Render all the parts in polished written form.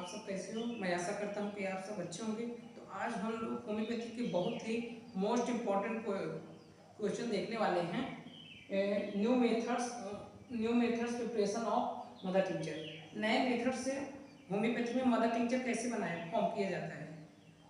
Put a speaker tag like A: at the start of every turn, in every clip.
A: आप सब कैसे हो? मैं आशा करता हूँ कि आप सब अच्छे होंगे। तो आज हम लोग होम्योपैथी के बहुत ही मोस्ट इम्पॉर्टेंट क्वेश्चन देखने वाले हैं। New methods preparation of mother tincture. नए मेथड से होम्योपैथी में मदर टिंचर कैसे फॉर्म किया जाता है।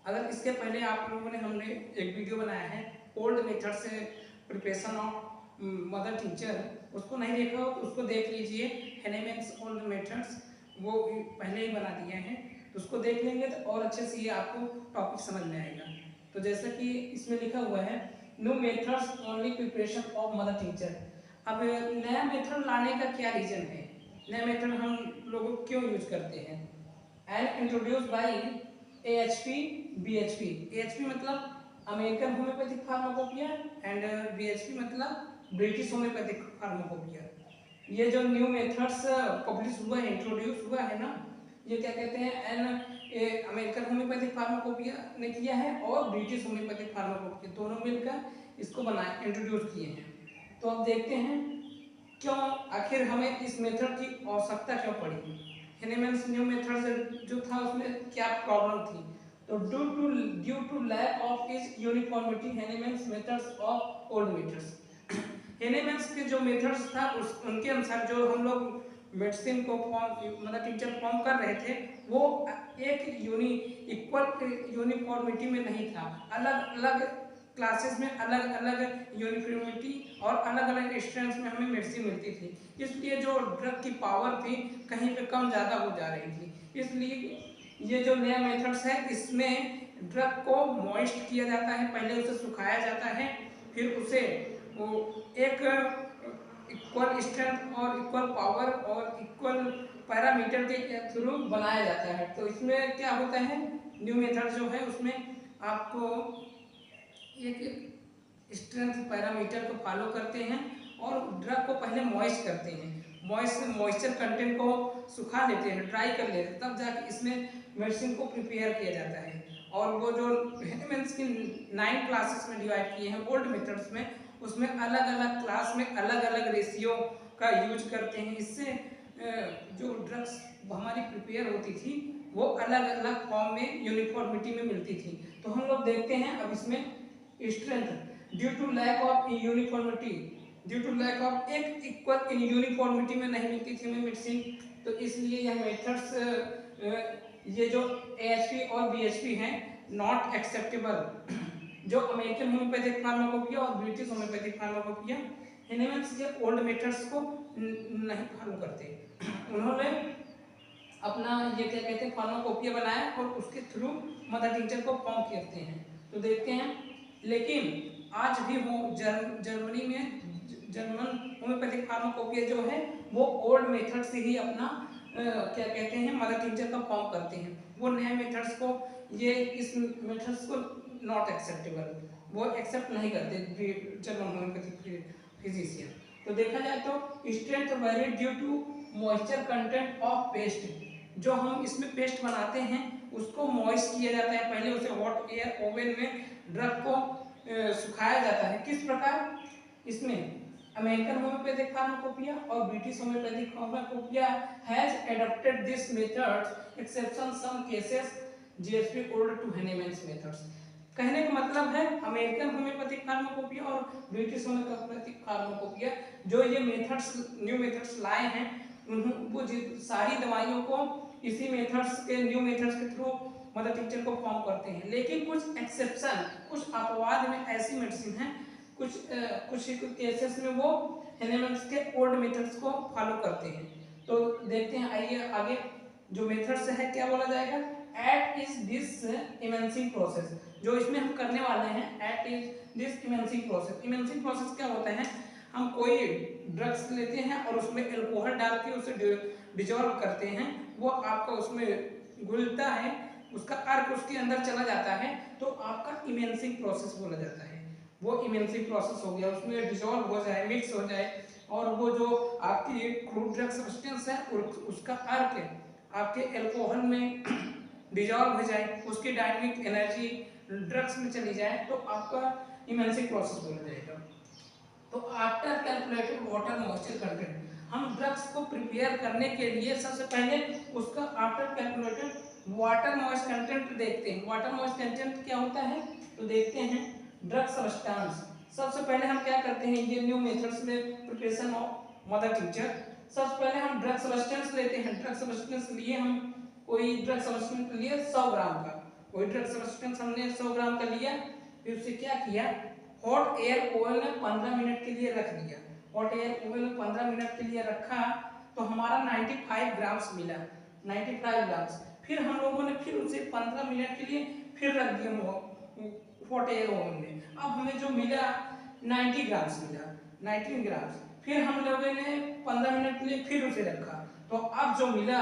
A: अगर इसके पहले आप लोगों ने हमने एक वीडियो बनाया है ओल्ड मेथड से प्रिपरेशन ऑफ मदर टिंचर, उसको नहीं देखा हो तो उसको देख लीजिए। हेनेमैन्स ओल्ड मेथड्स वो पहले ही बना दिए हैं, तो उसको देख लेंगे तो और अच्छे से ये आपको टॉपिक समझ में आएगा। तो जैसा कि इसमें लिखा हुआ है new methods only preparation of mother tincture. अब नया मेथड लाने का क्या रीजन है, नया मेथड हम लोग क्यों यूज करते हैं। And introduce by AHP BHP। AHP मतलब American homeopathic pharmacopoeia and BHP मतलब ब्रिटिश होम्योपैथिक फार्माकोपिया। ये जो न्यू मेथड्स पब्लिश हुआ है, इंट्रोड्यूस हुआ है ना, ये क्या कहते हैं अमेरिकन होम्योपैथिक फार्माकोपिया ने किया है और ब्रिटिश होम्योपैथिक फार्माकोपिया दोनों मिलकर इसको बनाए, इंट्रोड्यूस किए हैं। तो अब देखते हैं क्यों आखिर हमें इस मेथड की आवश्यकता क्यों पड़ी। हेनेमैन्स न्यू मेथड जो था उसमें क्या प्रॉब्लम थी। तो due to lack of is uniformity Hahnemann's methods of old methods. Hahnemann's के जो मेथड्स था उनके अनुसार जो हम लोग मेडिसिन को मतलब टीचर फॉर्म कर रहे थे वो एक इक्वल यूनिफॉर्मिटी में नहीं था। अलग अलग क्लासेस में अलग अलग यूनिफॉर्मिटी और अलग अलग स्ट्रेंथ में हमें मेडिसिन मिलती थी, इसलिए जो ड्रग की पावर थी कहीं पे कम ज़्यादा हो जा रही थी। इसलिए ये जो नया मेथड्स है इसमें ड्रग को मॉइस्ट किया जाता है, पहले उसे सुखाया जाता है, फिर उसे वो एक इक्वल स्ट्रेंथ और इक्वल पावर और इक्वल पैरामीटर के थ्रू बनाया जाता है। तो इसमें क्या होता है, न्यू मेथड जो है उसमें आपको एक स्ट्रेंथ पैरामीटर को फॉलो करते हैं और ड्रग को पहले मॉइस्ट करते हैं, मॉइस्चर कंटेंट को सुखा लेते हैं, ड्राई कर लेते हैं, तब जाके इसमें मेडिसिन को प्रिपेयर किया जाता है। और वो जो हेनेमैन्स की 9 क्लासेस में डिवाइड किए हैं ओल्ड मेथड्स में, उसमें अलग अलग क्लास में अलग अलग रेशियो का यूज करते हैं। इससे जो ड्रग्स हमारी प्रिपेयर होती थी वो अलग अलग फॉर्म में यूनिफॉर्मिटी में मिलती थी। तो हम लोग देखते हैं अब इसमें strength due to lack of uniformity, due to lack of एक इक्वल इन यूनिफॉर्मिटी में नहीं मिलती थी हमें मेडिसिन, तो इसलिए यह मेथड्स ये जो AHP और BHP हैं नॉट एक्सेप्टेबल। जो अमेरिकन होम्योपैथिक फार्माकोपिया और ब्रिटिश होम्योपैथिक फार्माकोपिया हेनेमैन्स के ओल्ड मेथड्स को नहीं फॉलो करते। उन्होंने अपना ये क्या कहते हैं फार्माकोपिया बनाया और उसके थ्रू मदर टिंचर को फॉर्म करते हैं। तो देखते हैं, लेकिन आज भी वो जर्मनी में जर्मन होम्योपैथिक फार्माकोपिया जो है वो ओल्ड मेथड से ही अपना क्या कहते हैं मदर टिंचर का फॉर्म करते हैं। वो नए मेथड्स को इस मेथड्स को नॉट एक्सेप्टेबल, वो एक्सेप्ट नहीं करते जर्मन होम्योपैथिक फिजिशियन। तो देखा जाए तो strength very due to moisture content of paste. जो हम इसमें पेस्ट बनाते हैं उसको मॉइस्ट किया जाता है, पहले उसे हॉट एयर ओवन में ड्रग को सुखाया जाता है। किस प्रकार, इसमें अमेरिकन होम्योपैथिक फार्माकोपिया और British homoeopathic pharmacopoeia has adopted this method exception some cases GSP old to Hahnemann's methods. कहने का मतलब है अमेरिकन होम्योपैथिक फार्माकोपिया और ब्रिटिश होम्योपैथिक फार्माकोपिया जो ये मेथड्स न्यू मेथड्स लाए हैं वो सारी दवाइयों को इसी मेथड्स के न्यू मेथड्स के थ्रू मदर टिंचर को फॉर्म करते हैं। लेकिन कुछ एक्सेप्शन, कुछ अपवाद में ऐसी मेडिसिन है, कुछ केसेस में वो हेनेमैन्स के ओल्ड मेथड्स को फॉलो करते हैं। तो देखते हैं, आइए आगे जो मेथड्स है क्या बोला जाएगा। It is this immersing process, जो इसमें हम करने वाले हैं it is this immersing process. Immersing process क्या होता है, हम कोई ड्रग्स लेते हैं और उसमें अल्कोहल डाल के उसे डिजॉल्व करते हैं, वो आपका उसमें घुलता है, उसका अर्क उसके अंदर चला जाता है, तो आपका इमेंसिंग प्रोसेस बोला जाता है। वो इमेंसिंग प्रोसेस हो गया, उसमें डिजॉल्व हो जाए, मिक्स हो जाए, और वो जो आपकी क्रूड ड्रग सब्सटेंस है उसका अर्क आपके अल्कोहल में डिजॉल्व हो जाए, उसकी डायनेमिक एनर्जी ड्रग्स में चली जाए, तो आपका इमेंसिंग प्रोसेस बोला जाएगा। तो after calculated water moisture content, हम ड्रग्स को प्रिपेयर करने के लिए सबसे पहले उसका after calculated water moist content देखते हैं। वाटर मॉइस्ट कंटेंट क्या होता है तो देखते हैं। ड्रग सब्सटेंस, सबसे पहले हम क्या करते हैं, ये न्यू मेथड्स में प्रिपरेशन ऑफ मदर टिंचर। सबसे पहले हम ड्रग सब्सटेंस लेते हैं। ड्रग सब्सटेंस लिए हम कोई ड्रग सब्सटेंस लिए 100 ग्राम का, कोई ड्रग सब्सटेंस हमने 100 ग्राम का लिया, फिर उसे क्या किया, हॉट एयर ओवन में 15 मिनट के लिए रख दिया। हॉट एयर ओवन में 15 मिनट के लिए रखा तो हमारा 95 ग्राम्स मिला, 95 ग्राम्स। फिर हम लोगों ने फिर उसे 15 मिनट के लिए फिर रख दिया हॉट एयर ओवन में। अब हमें जो मिला 90 ग्राम्स मिला, 19 ग्राम्स। फिर हम लोगों ने 15 मिनट के लिए फिर उसे रखा, तो अब जो मिला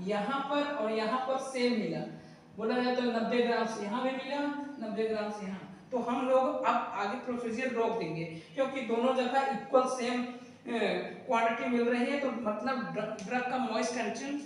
A: यहाँ पर और यहाँ पर सेम मिला। बोला जाए तो 90 ग्राम्स यहाँ भी मिला, 90 ग्राम्स यहाँ। तो हम लोग अब आगे प्रोसीजर रोक देंगे, क्योंकि दोनों जगह इक्वल सेम क्वांटिटी मिल रही है, तो मतलब ड्रग का मॉइस्ट कंटेंट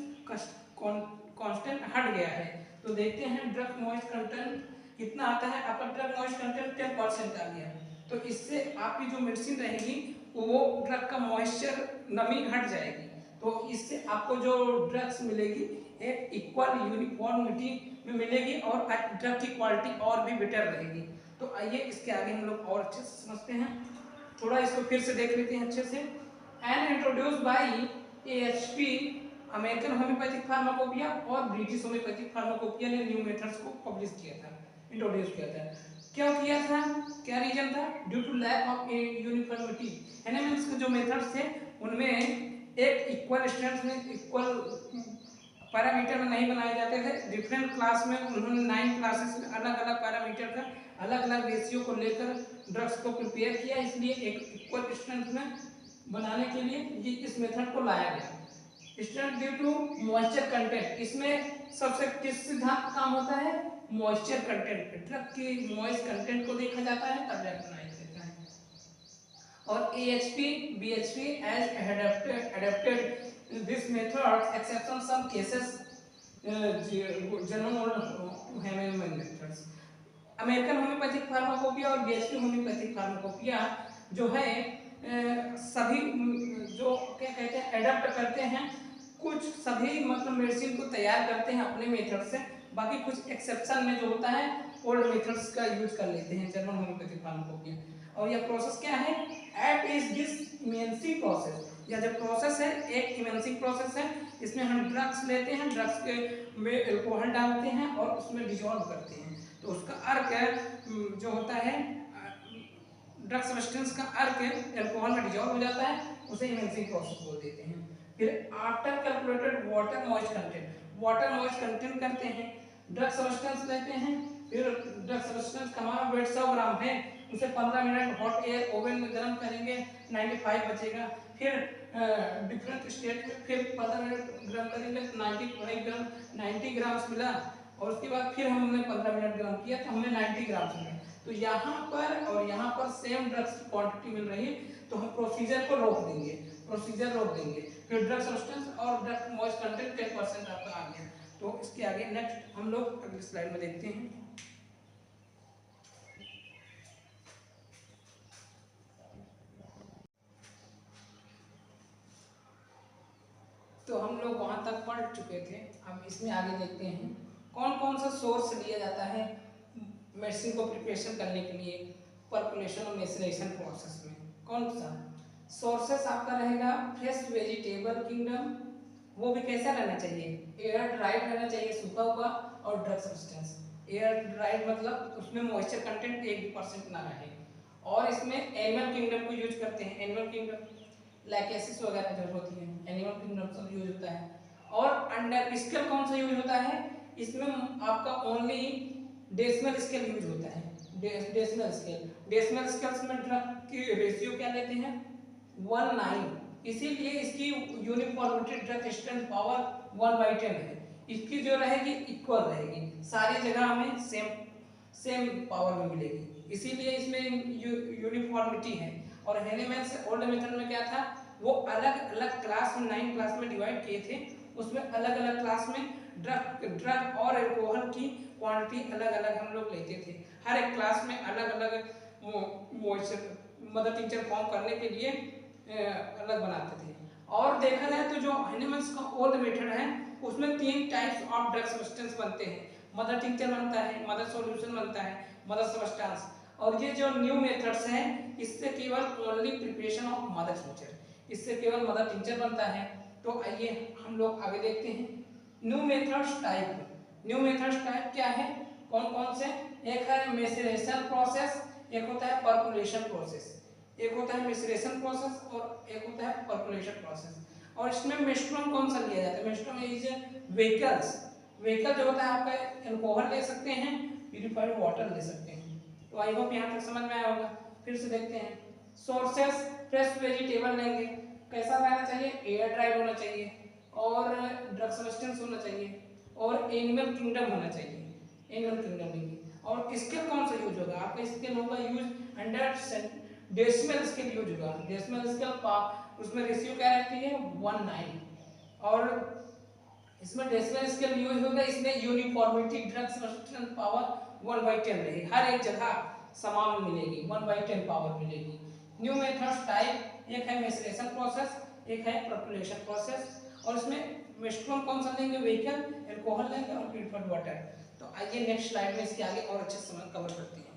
A: कांस्टेंट हट गया है। तो देखते हैं ड्रग मॉइस्ट कंटेंट कितना आता है। आपका ड्रग मॉइस्ट कंटेंट 10% आ गया, तो इससे आपकी जो मेडिसिन रहेगी वो ड्रग का मॉइस्चर नमी घट जाएगी, तो इससे आपको जो ड्रग्स मिलेगी एक इक्वल यूनिफॉर्मिटी में मिलेगी और ड्रग की क्वालिटी और भी बेटर रहेगी। तो आइए इसके आगे हम लोग और अच्छे से समझते हैं, थोड़ा इसको फिर से देख लेते हैं अच्छे से। And introduce by AHP American homeopathic pharmacopoeia और ब्रिटिश होम्योपैथिक फार्माकोपिया ने न्यू मेथड्स को पब्लिश किया था, इंट्रोड्यूस किया था। क्यों किया था, क्या रीजन था, due to lack of uniformity. Animals के जो मेथड्स थे उनमें एक इक्वल स्ट्रेंथ में इक्वल पैरामीटर में नहीं बनाए जाते थे। डिफरेंट क्लास में उन्होंने 9 क्लासेस में अलग अलग पैरामीटर का अलग अलग रेशियो को लेकर ड्रग्स को प्रिपेयर किया, इसलिए एक इक्वल स्ट्रेंथ में बनाने के लिए ये इस मेथड को लाया गया। Strength due to moisture content, इसमें सबसे किस सिद्धांत का काम होता है, मॉइस्चर कंटेंट, ड्रग की मॉइस्ट कंटेंट को देखा जाता है तब ड्रग बनाया जाता है। और AHP BHP as adapted this method except some cases general Hahnemann methods। American homeopathic pharmacopoeia और BHP होम्योपैथिक फार्माकोपिया जो है सभी जो क्या कहते हैं एडप्ट करते हैं, कुछ सभी मतलब मेडिसिन को तैयार करते हैं अपने मेथड से, बाकी कुछ एक्सेप्शन में जो होता है ओल्ड मेथड्स का यूज कर लेते हैं जर्मन होम्योपैथिक फार्माकोपिया। और यह प्रोसेस क्या है, eight is this immersing process, यह जो प्रोसेस है एक इमेंसिंग प्रोसेस है। इसमें हम ड्रग्स लेते हैं, ड्रग्स के में अल्कोहल डालते हैं और उसमें डिजॉल्व करते हैं, तो उसका अर्क जो होता है ड्रग सब्सटेंस का अर्क अल्कोहल में डिजॉल्व हो जाता है, उसे इमेंसिंग प्रोसेस बोल देते हैं। फिर after calculated water moist content, water moist content करते हैं, ड्रग सब्सटेंस लेते हैं, फिर ड्रग सब्सटेंस का हमारा वेट 100 ग्राम है, उसे 15 मिनट हॉट एयर ओवन में गर्म करेंगे, 95 बचेगा। फिर डिफरेंट स्टेट में फिर 15 मिनट गर्म करेंगे तो 95 ग्राम 90 ग्राम्स मिला, और उसके बाद फिर हमने 15 मिनट गर्म किया तो हमें 90 ग्राम्स मिला। तो यहाँ पर और यहाँ पर सेम ड्रग्स की क्वांटिटी मिल रही है, तो हम प्रोसीजर को रोक देंगे, प्रोसीजर रोक देंगे। फिर ड्रग सब्सटेंस और ड्रग मॉइस्ट कंटेंट 10% आपका आ गया। तो इसके आगे नेक्स्ट हम लोग अगली स्लाइड में देखते हैं। तो हम लोग वहाँ तक पढ़ चुके थे, अब इसमें आगे देखते हैं कौन कौन सा सोर्स लिया जाता है मेडिसिन को प्रिपरेशन करने के लिए परकुलेशन और मेसनेशन प्रोसेस में। कौन सा सोर्सेस आपका रहेगा, फ्रेश वेजिटेबल किंगडम, वो भी कैसा रहना चाहिए, एयर ड्राइड रहना चाहिए, सूखा हुआ, और ड्रग सब्सटेंस। एयर ड्राइड मतलब उसमें मॉइस्चर कंटेंट 1% ना रहे, और इसमें एनिमल किंगडम को यूज करते हैं, एनिमल किंगडम लैकेसिस वगैरह जो होती है एनिमल किंगडम सब यूज होता है। और अंडर स्केल कौन सा यूज होता है, इसमें आपका ओनली डेसिमल स्केल यूज होता है, डेसिमल स्केल। डेसिमल स्केल्स में ड्रग की रेशियो क्या लेते हैं 1:9, इसीलिए इसकी यूनिफॉर्मिटी ड्रग स्ट्रेंथ पावर 1/10 है, इसकी जो रहेगी इक्वल रहेगी, सारी जगह हमें सेम पावर में मिलेगी, इसीलिए इसमें यूनिफॉर्मिटी है। और हेनीमैन से ओल्ड मेथड में क्या था, वो अलग अलग क्लास में 9 क्लास में डिवाइड किए थे, उसमें अलग अलग क्लास में ड्रग और अल्कोहल की क्वांटिटी अलग अलग हम लोग लेते थे, हर एक क्लास में अलग अलग मदर टिंचर फॉर्म करने के लिए अलग बनाते थे। और देखा जाए तो जो हैनिमन्स का ओल्ड मेथड है उसमें 3 टाइप्स ऑफ ड्रग सब्सटेंस बनते हैं, मदर टिंचर बनता है, मदर सॉल्यूशन बनता है, मदर सब्सटेंस। और ये जो न्यू मेथड्स हैं इससे केवल only preparation of mother tincture, इससे केवल मदर टिंचर बनता है। तो आइए हम लोग आगे देखते हैं new methods type. New methods type क्या है, कौन कौन से, एक है मेसरेशन प्रोसेस, एक होता है परकुलेशन प्रोसेस, एक होता है मेसरेशन प्रोसेस और एक होता है परकुलेशन प्रोसेस। और इसमें मेस्ट्रुम कौन सा लिया जाता है, मेस्ट्रुम इज व्हीकल्स, व्हीकल जो होता है आपका अल्कोहल ले सकते हैं, प्यूरिफाइड वाटर ले सकते हैं। तो आई होप यहाँ तक समझ में आया होगा। फिर से देखते हैं सोर्सेस, फ्रेश वेजिटेबल लेंगे, कैसा रहना चाहिए, एयर ड्राइड होना चाहिए और ड्रग सब्सटेंस होना चाहिए और एनिमल किंगडम होना चाहिए, एनिमल किंगडम लेंगे। और स्केल कौन सा यूज होगा, आपका स्केल होगा यूज 100 डेसिमल स्केल यूज होगा, डेसिमल स्केल उसमें रेशियो क्या रहती है 1:9 और इसमें डेसिमल स्केल यूज होगा, इसमें यूनिफॉर्मिटी ड्रग सब्सटेंस पावर 1/10 रहेगी, हर एक जगह समान मिलेगी, 1/10 पावर मिलेगी। न्यू मेथड्स टाइप, एक है मेसरेशन प्रोसेस, एक है परकुलेशन प्रोसेस और इसमें मेस्ट्रुम कौन सा लेंगे, व्हीकल, अल्कोहल लेंगे और प्यूरिफाइड वाटर। तो आइए नेक्स्ट स्लाइड में इसके आगे और अच्छे से समझ कवर करते हैं।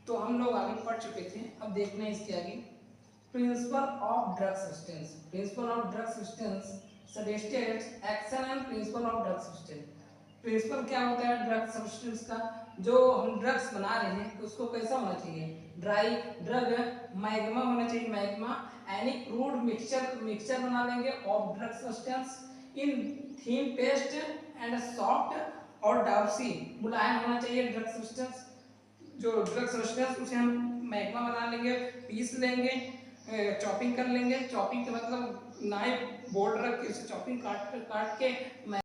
A: तो हम लोग आगे पढ़ चुके थे, अब देखना है इसके आगे principle of drug substance. Principle of drug substance suggested action and principle of drug substance. Principle क्या होता है ड्रग सब्सटेंस का, जो हम ड्रग्स बना रहे हैं उसको कैसा होना चाहिए, ड्राई ड्रग मैग्मा होना चाहिए, मैग्मा एनी क्रूड मिक्सचर बना लेंगे of drug substance in thin paste and soft और डाउसी मुलायम होना चाहिए ड्रग सब्सटेंस, जो ड्रग सब्सटेंस उसे हम मैग्मा बना लेंगे, पीस लेंगे, चॉपिंग कर लेंगे, चॉपिंग का मतलब नाइफ बोर्ड रख के उसे चॉपिंग काट के